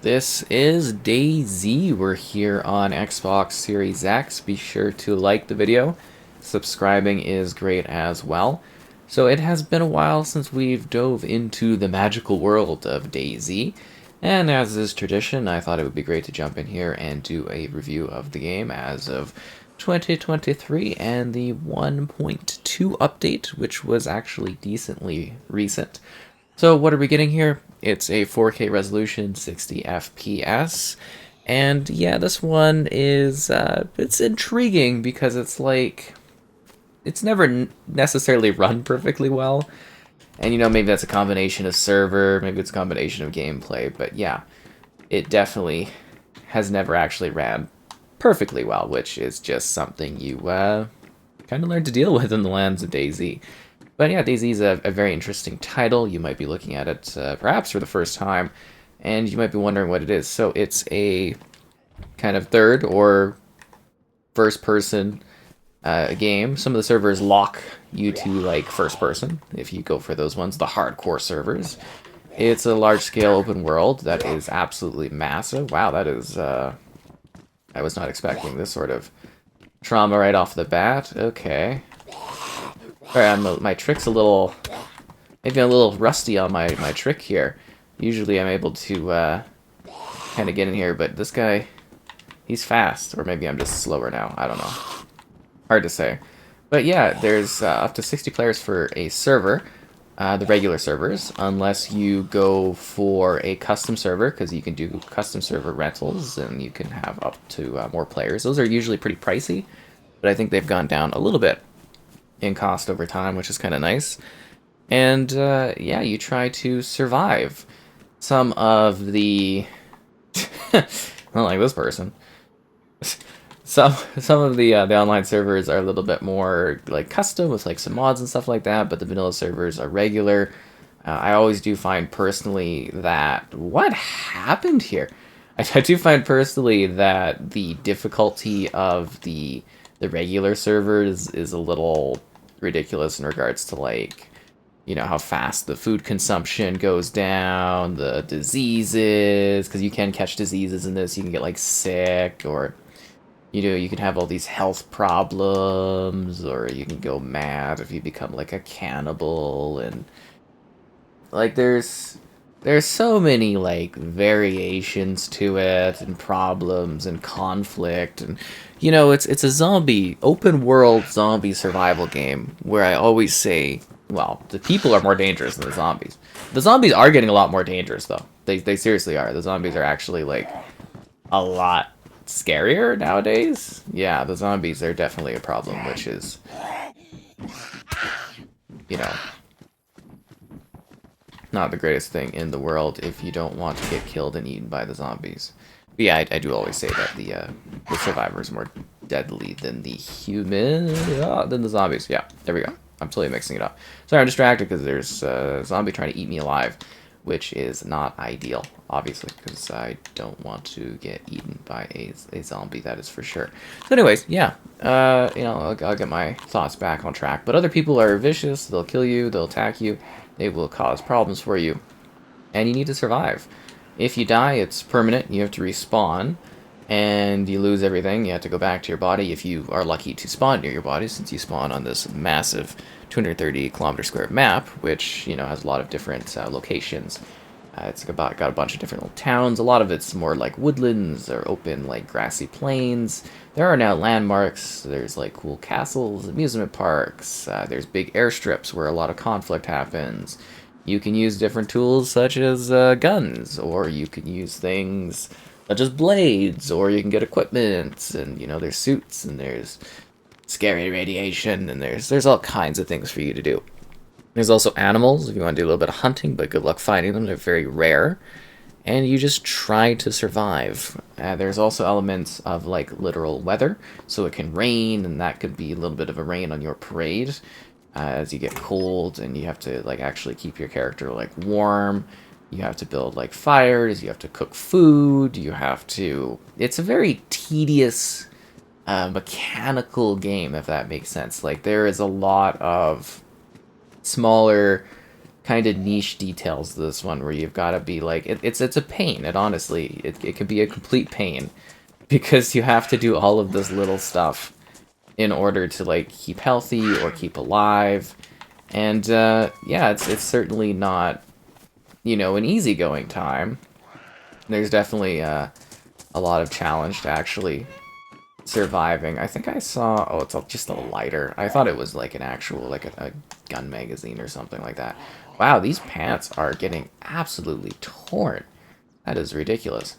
This is DayZ. We're here on Xbox Series X. Be sure to like the video. Subscribing is great as well. So it has been a while since we've dove into the magical world of DayZ. And as is tradition, I thought it would be great to jump in here and do a review of the game as of 2023 and the 1.2 update, which was actually decently recent. So what are we getting here? It's a 4K resolution, 60 FPS, and yeah, this one is it's intriguing because it's never necessarily run perfectly well, and maybe that's a combination of server, maybe it's a combination of gameplay, but yeah, it definitely has never actually ran perfectly well, which is just something you kind of learn to deal with in the lands of DayZ. But yeah, DayZ is a very interesting title. You might be looking at it perhaps for the first time, and you might be wondering what it is. So it's a kind of third or first person game. Some of the servers lock you to like first person if you go for those ones, the hardcore servers. It's a large scale open world that is absolutely massive. Wow, that is I was not expecting this sort of trauma right off the bat. Okay. Alright, my trick's maybe a little rusty on my trick here. Usually I'm able to kind of get in here, but this guy, he's fast. Or maybe I'm just slower now. I don't know. Hard to say. But yeah, there's up to 60 players for a server, the regular servers, unless you go for a custom server, because you can do custom server rentals, and you can have up to more players. Those are usually pretty pricey, but I think they've gone down a little bit in cost over time, which is kind of nice. And yeah, you try to survive. Some of the not like this person. Some of the online servers are a little bit more like custom with like some mods and stuff like that, but the vanilla servers are regular. I always do find personally that what happened here. I do find personally that the difficulty of the regular servers is a little ridiculous in regards to like how fast the food consumption goes down, the diseases, because you can catch diseases in this. You can get like sick, or you can have all these health problems, or you can go mad if you become like a cannibal, and like there's so many like variations to it and problems and conflict, and it's a zombie open world zombie survival game where I always say, well, the people are more dangerous than the zombies. The zombies are getting a lot more dangerous though. They seriously are. The zombies are actually like a lot scarier nowadays. Yeah, the zombies are definitely a problem, which is you know not the greatest thing in the world if you don't want to get killed and eaten by the zombies. But yeah, I do always say that the survivors are more deadly than the than the zombies. Yeah, there we go. I'm totally mixing it up. Sorry, I'm distracted because there's a zombie trying to eat me alive, which is not ideal, obviously, because I don't want to get eaten by a zombie, that is for sure. So anyways, yeah, I'll get my thoughts back on track. But other people are vicious. They'll kill you. They'll attack you. They will cause problems for you, and you need to survive. If you die, it's permanent. You have to respawn, and you lose everything. You have to go back to your body if you are lucky to spawn near your body, since you spawn on this massive 230 kilometer square map, which has a lot of different locations. It's got a bunch of different little towns. A lot of it's more like woodlands or open like grassy plains. There are now landmarks. There's like cool castles, amusement parks. There's big airstrips where a lot of conflict happens. You can use different tools such as guns, or you can use things such as blades, or you can get equipment, and there's suits, and there's scary radiation, and there's all kinds of things for you to do. There's also animals if you want to do a little bit of hunting, but good luck finding them. They're very rare. And you just try to survive. There's also elements of like literal weather. So it can rain, and that could be a little bit of a rain on your parade as you get cold, and you have to like actually keep your character like warm. You have to build like fires. You have to cook food. It's a very tedious mechanical game, if that makes sense. Like there is a lot of smaller kind of niche details to this one where you've got to be like it's a pain. It honestly it can be a complete pain because you have to do all of this little stuff in order to like keep healthy or keep alive. And yeah, it's certainly not, you know, an easygoing time. There's definitely a lot of challenge to actually surviving. I think I saw, oh, it's just a lighter. I thought it was like an actual, like a gun magazine or something like that. Wow, these pants are getting absolutely torn. That is ridiculous.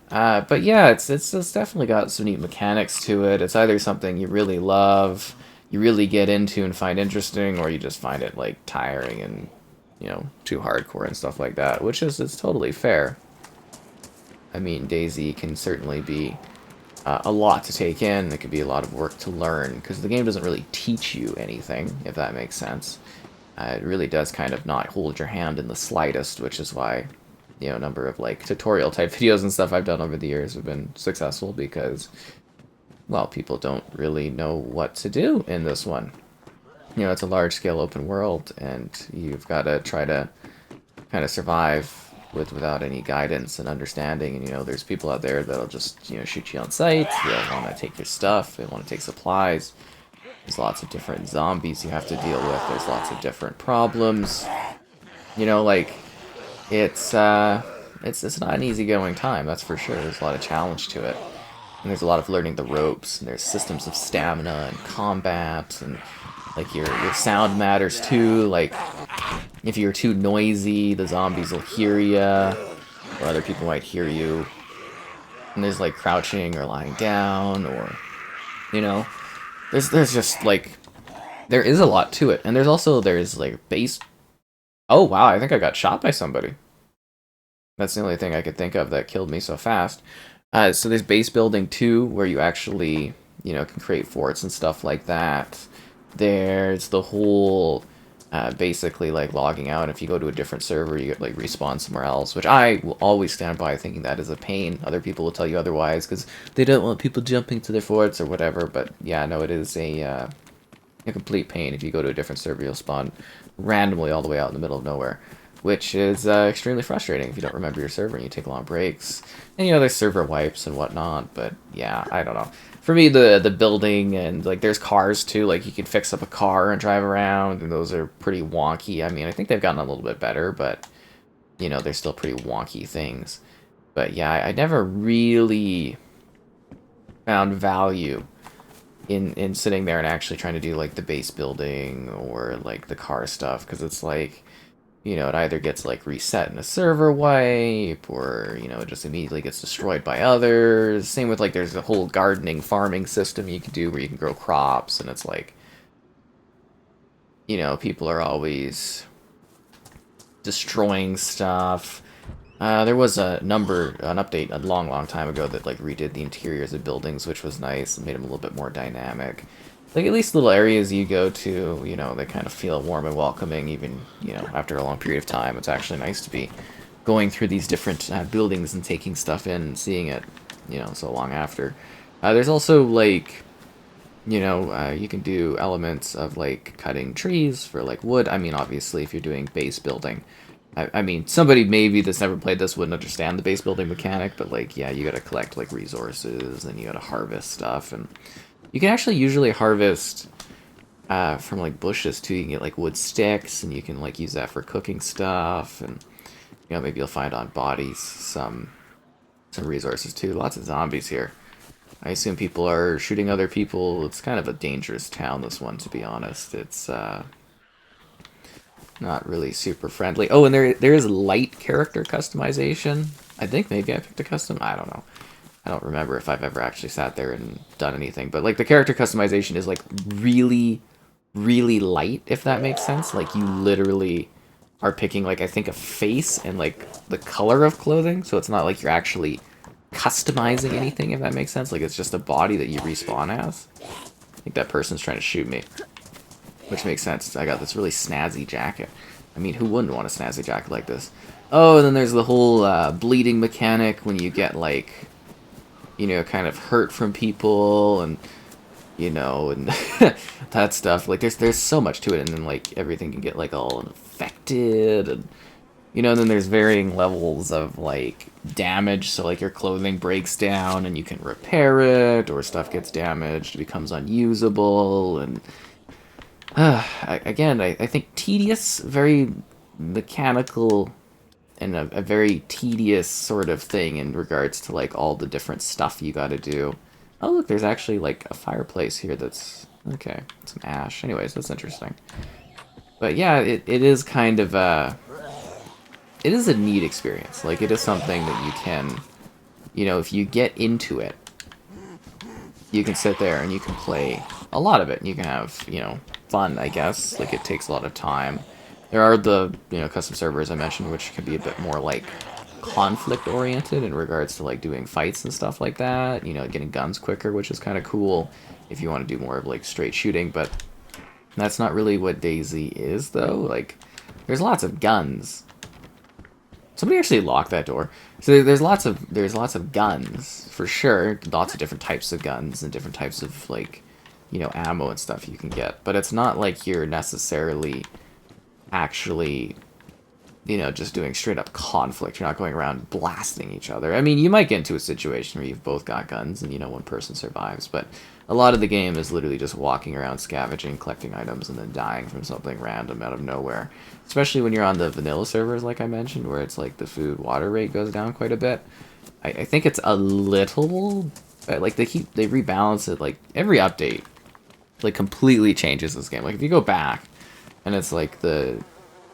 But yeah, it's definitely got some neat mechanics to it. It's either something you really love, you really get into and find interesting, or you just find it like tiring and, you know, too hardcore and stuff like that, which is it's totally fair. I mean, DayZ can certainly be a lot to take in. It could be a lot of work to learn because the game doesn't really teach you anything, if that makes sense. It really does kind of not hold your hand in the slightest, which is why, you know, a number of like tutorial type videos and stuff I've done over the years have been successful because, well, people don't really know what to do in this one. You know, it's a large scale open world and you've got to try to kind of survive without any guidance and understanding. And, you know, there's people out there that'll just, you know, shoot you on sight. They'll want to take your stuff. They want to take supplies. There's lots of different zombies you have to deal with. There's lots of different problems. You know, like, it's not an easygoing time, that's for sure. There's a lot of challenge to it. And there's a lot of learning the ropes, and there's systems of stamina and combat, and like your sound matters too. Like if you're too noisy, the zombies will hear you, or other people might hear you. And there's like crouching or lying down, or you know, there's just like there is a lot to it. And there's like base. Oh wow, I think I got shot by somebody. That's the only thing I could think of that killed me so fast. So there's base building too, where you actually, you know, can create forts and stuff like that. There's the whole, basically like logging out. If you go to a different server, you get like respawn somewhere else, which I will always stand by thinking that is a pain. Other people will tell you otherwise because they don't want people jumping to their forts or whatever. But yeah, no, it is a complete pain. If you go to a different server, you'll spawn randomly all the way out in the middle of nowhere, which is extremely frustrating if you don't remember your server and you take long breaks. And, you know, there's server wipes and whatnot, but yeah, I don't know. For me, the building and, like, there's cars, too. Like, you can fix up a car and drive around, and those are pretty wonky. I mean, I think they've gotten a little bit better, but, you know, they're still pretty wonky things. But, yeah, I never really found value in sitting there and actually trying to do, like, the base building or, like, the car stuff, because it's like, you know, it either gets, like, reset in a server wipe, or, you know, it just immediately gets destroyed by others. Same with, like, there's a whole gardening, farming system you can do where you can grow crops, and it's like, you know, people are always destroying stuff. There was an update a long time ago that, like, redid the interiors of buildings, which was nice, and made them a little bit more dynamic. Like, at least little areas you go to, you know, they kind of feel warm and welcoming, even, you know, after a long period of time. It's actually nice to be going through these different buildings and taking stuff in and seeing it, you know, so long after. There's also, like, you know, you can do elements of, like, cutting trees for, like, wood. I mean, obviously, if you're doing base building. I mean, somebody maybe that's never played this wouldn't understand the base building mechanic, but, like, yeah, you gotta collect, like, resources, and you gotta harvest stuff, and you can actually usually harvest from, like, bushes, too. You can get, like, wood sticks, and you can, like, use that for cooking stuff, and, you know, maybe you'll find on bodies some resources, too. Lots of zombies here. I assume people are shooting other people. It's kind of a dangerous town, this one, to be honest. It's, not really super friendly. Oh, and there is light character customization. I think maybe I picked a custom. I don't know. I don't remember if I've ever actually sat there and done anything. But, like, the character customization is, like, really, really light, if that makes sense. Like, you literally are picking, like, I think a face and, like, the color of clothing. So it's not like you're actually customizing anything, if that makes sense. Like, it's just a body that you respawn as. I think that person's trying to shoot me. Which makes sense. I got this really snazzy jacket. I mean, who wouldn't want a snazzy jacket like this? Oh, and then there's the whole bleeding mechanic when you get, like, you know, kind of hurt from people. And you know, and that stuff. Like there's so much to it, and then like everything can get like all infected, and you know, and then there's varying levels of like damage. So like your clothing breaks down, and you can repair it, or stuff gets damaged, it becomes unusable, and again, I think tedious, very mechanical, and a very tedious sort of thing in regards to like all the different stuff you got to do. Oh, look, there's actually like a fireplace here that's okay. Some ash. Anyways, that's interesting. But yeah, it is kind of it is a neat experience. Like it is something that you can, you know, if you get into it, you can sit there and you can play a lot of it. And you can have, you know, fun, I guess. Like it takes a lot of time. There are the, you know, custom servers I mentioned, which can be a bit more like conflict oriented in regards to like doing fights and stuff like that. You know, getting guns quicker, which is kind of cool if you want to do more of like straight shooting. But that's not really what DayZ is, though. Like, there's lots of guns. Somebody actually locked that door. So there's lots of guns for sure. Lots of different types of guns and different types of like, you know, ammo and stuff you can get. But it's not like you're necessarily actually, you know, just doing straight up conflict. You're not going around blasting each other. I mean, you might get into a situation where you've both got guns and, you know, one person survives, but a lot of the game is literally just walking around scavenging, collecting items, and then dying from something random out of nowhere. Especially when you're on the vanilla servers, like I mentioned, where it's like the food water rate goes down quite a bit. I think it's a little, like they rebalance it, like every update, like completely changes this game. Like if you go back, and it's like the,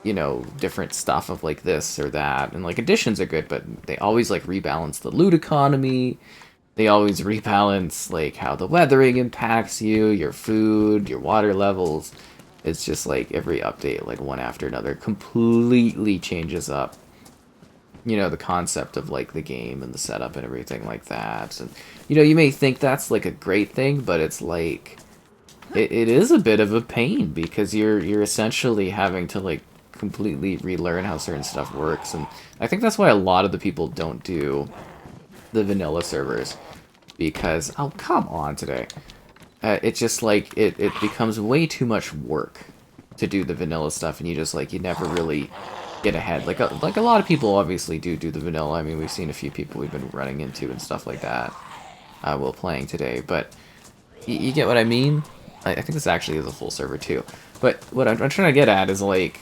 you know, different stuff of like this or that, and like additions are good, but they always like rebalance the loot economy. They always rebalance like how the weathering impacts you, your food, your water levels. It's just like every update, like one after another, completely changes up, you know, the concept of like the game and the setup and everything like that. And you know, you may think that's like a great thing, but it's like it is a bit of a pain because you're essentially having to like completely relearn how certain stuff works. And I think that's why a lot of the people don't do the vanilla servers, because oh come on today, it's just like it becomes way too much work to do the vanilla stuff, and you just like you never really get ahead. Like a lot of people obviously do the vanilla. I mean, we've seen a few people we've been running into and stuff like that while playing today, but you get what I mean. I think this actually is a full server too, but what I'm trying to get at is like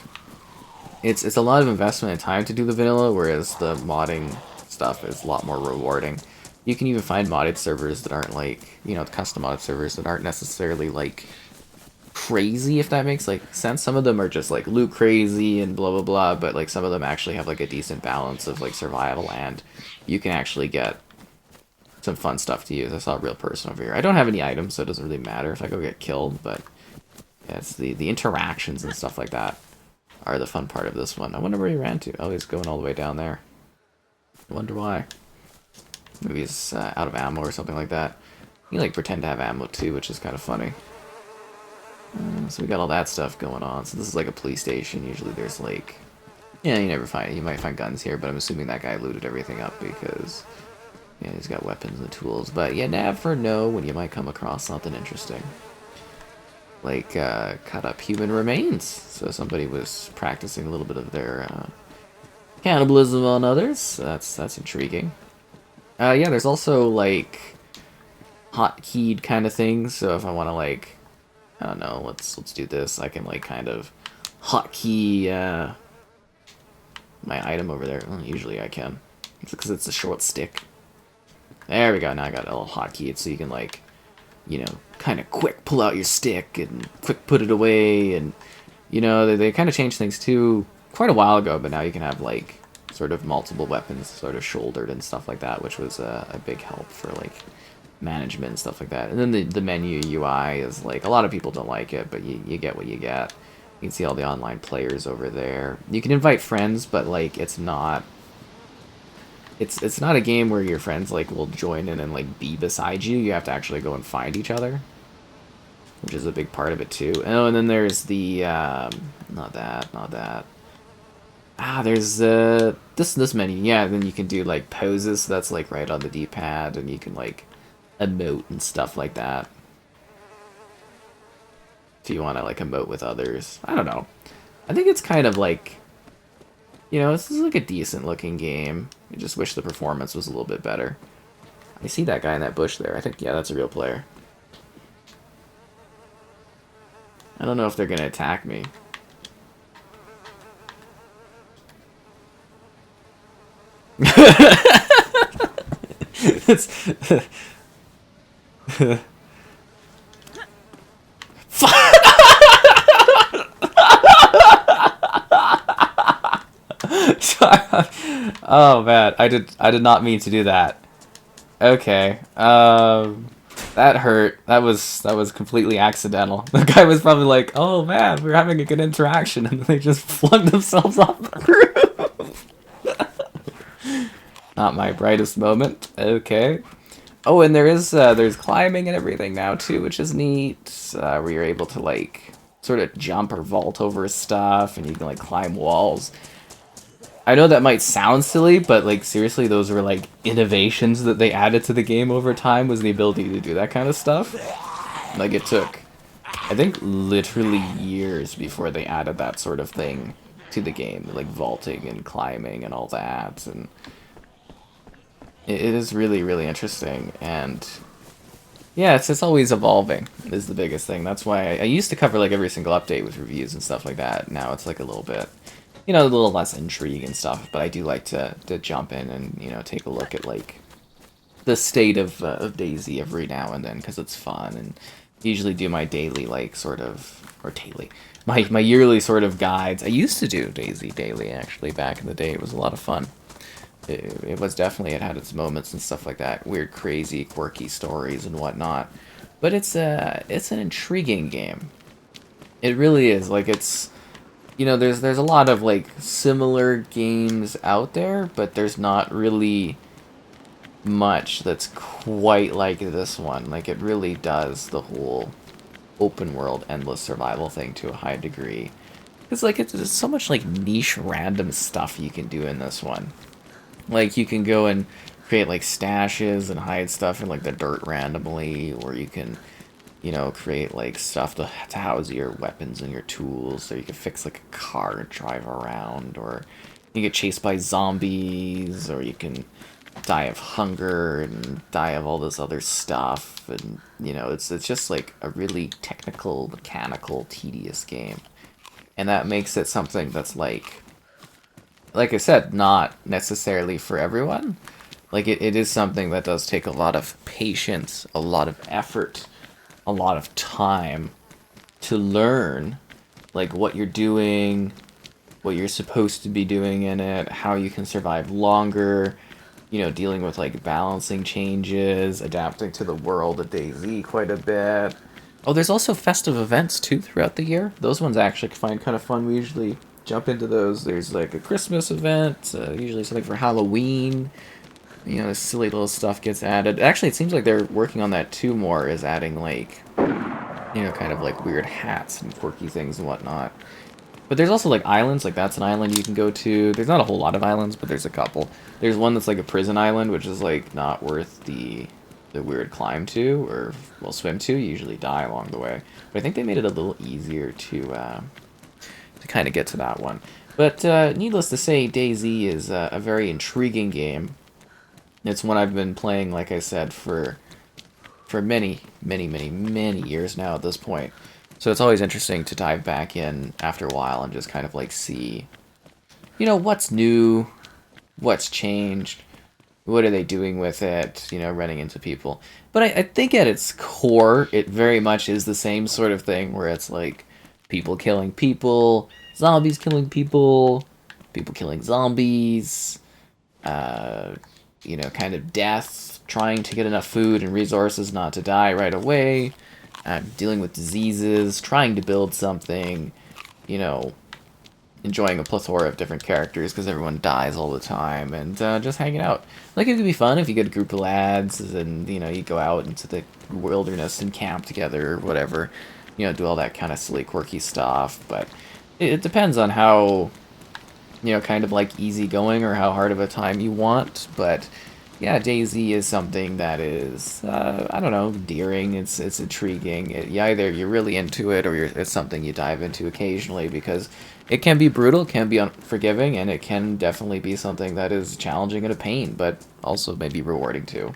it's a lot of investment and time to do the vanilla, whereas the modding stuff is a lot more rewarding. You can even find modded servers that aren't like, you know, custom modded servers that aren't necessarily like crazy, if that makes like sense. Some of them are just like loot crazy and blah blah blah, but like some of them actually have like a decent balance of like survival, and you can actually get some fun stuff to use. I saw a real person over here. I don't have any items, so it doesn't really matter if I go get killed, but yeah, it's the interactions and stuff like that are the fun part of this one. I wonder where he ran to. Oh, he's going all the way down there. I wonder why. Maybe he's out of ammo or something like that. You like pretend to have ammo too, which is kind of funny. So we got all that stuff going on. So this is like a police station. Usually there's like, yeah, you might find guns here, but I'm assuming that guy looted everything up because yeah, he's got weapons and tools. But you never know when you might come across something interesting. Like cut up human remains. So somebody was practicing a little bit of their cannibalism on others. That's intriguing. Yeah, there's also like hotkeyed kind of things. So if I want to like, I don't know, let's do this. I can like kind of hotkey my item over there. Well, usually I can, because it's a short stick. There we go. Now I got a little hotkey, so you can like, you know, kind of quick pull out your stick and quick put it away, and you know they kind of changed things too quite a while ago. But now you can have like sort of multiple weapons sort of shouldered and stuff like that, which was a big help for like management and stuff like that. And then the menu UI is like, a lot of people don't like it, but you get what you get. You can see all the online players over there. You can invite friends, but like it's not a game where your friends like will join in and like be beside you. You have to actually go and find each other, which is a big part of it too. Oh, and then there's the not that. There's this menu. Yeah, then you can do like poses. So that's like right on the D-pad, and you can like emote and stuff like that. if you want to like emote with others. I don't know. I think it's kind of like, this is like a decent looking game. I just wish the performance was a little bit better. I see that guy in that bush there. I think, yeah, that's a real player. I don't know if they're gonna attack me. It's oh man, I did not mean to do that. Okay. That hurt. That was completely accidental. The guy was probably like, "Oh man, we're having a good interaction," and they just flung themselves off the roof. Not my brightest moment. Okay. Oh, and there's climbing and everything now too, which is neat. Where you're able to like sort of jump or vault over stuff, and you can like climb walls. I know that might sound silly, but like seriously, those were like innovations that they added to the game over time, was the ability to do that kind of stuff. Like it took, I think, literally years before they added that sort of thing to the game, like vaulting and climbing and all that, and it is really, really interesting. And yeah, it's always evolving is the biggest thing. That's why I used to cover like every single update with reviews and stuff like that. Now it's like a little bit, a little less intrigue and stuff, but I do like to jump in and, take a look at, like, the state of DayZ every now and then, because it's fun, and usually do my daily, like, sort of, or daily, my yearly sort of guides. I used to do DayZ daily, actually, back in the day. It was a lot of fun. It was definitely, it had its moments and stuff like that, weird, crazy, quirky stories and whatnot, but it's an intriguing game. It really is, like, it's... there's a lot of like similar games out there, but there's not really much that's quite like this one. Like it really does the whole open world endless survival thing to a high degree. It's like it's so much like niche random stuff you can do in this one. Like you can go and create like stashes and hide stuff in like the dirt randomly, or you can create like stuff to house your weapons and your tools, so you can fix like a car and drive around, or you get chased by zombies, or you can die of hunger and die of all this other stuff, and it's just like a really technical, mechanical, tedious game, and that makes it something that's like I said, not necessarily for everyone. Like it is something that does take a lot of patience, a lot of effort, a lot of time to learn like what you're doing, what you're supposed to be doing in it, how you can survive longer, dealing with like balancing changes, adapting to the world of DayZ quite a bit. Oh, there's also festive events too throughout the year. Those ones I actually find kind of fun. We usually jump into those. There's like a Christmas event, usually something for Halloween. This silly little stuff gets added. Actually, it seems like they're working on that too more, is adding, like, kind of, like, weird hats and quirky things and whatnot. But there's also, like, islands. Like, that's an island you can go to. There's not a whole lot of islands, but there's a couple. There's one that's, like, a prison island, which is, like, not worth the weird climb to, or, well, swim to. You usually die along the way. But I think they made it a little easier to kind of get to that one. But, needless to say, DayZ is a very intriguing game. It's one I've been playing, like I said, for many, many, many, many years now at this point. So it's always interesting to dive back in after a while and just kind of like see, what's new, what's changed, what are they doing with it, running into people. But I think at its core, it very much is the same sort of thing where it's like people killing people, zombies killing people, people killing zombies, kind of death, trying to get enough food and resources not to die right away, dealing with diseases, trying to build something, enjoying a plethora of different characters because everyone dies all the time, and just hanging out. Like, it could be fun if you get a group of lads and, you go out into the wilderness and camp together or whatever, do all that kind of silly, quirky stuff, but it depends on how, kind of like easygoing or how hard of a time you want, but yeah, DayZ is something that is, I don't know, endearing. It's intriguing. You're really into it, or it's something you dive into occasionally because it can be brutal, can be unforgiving, and it can definitely be something that is challenging and a pain, but also maybe rewarding too.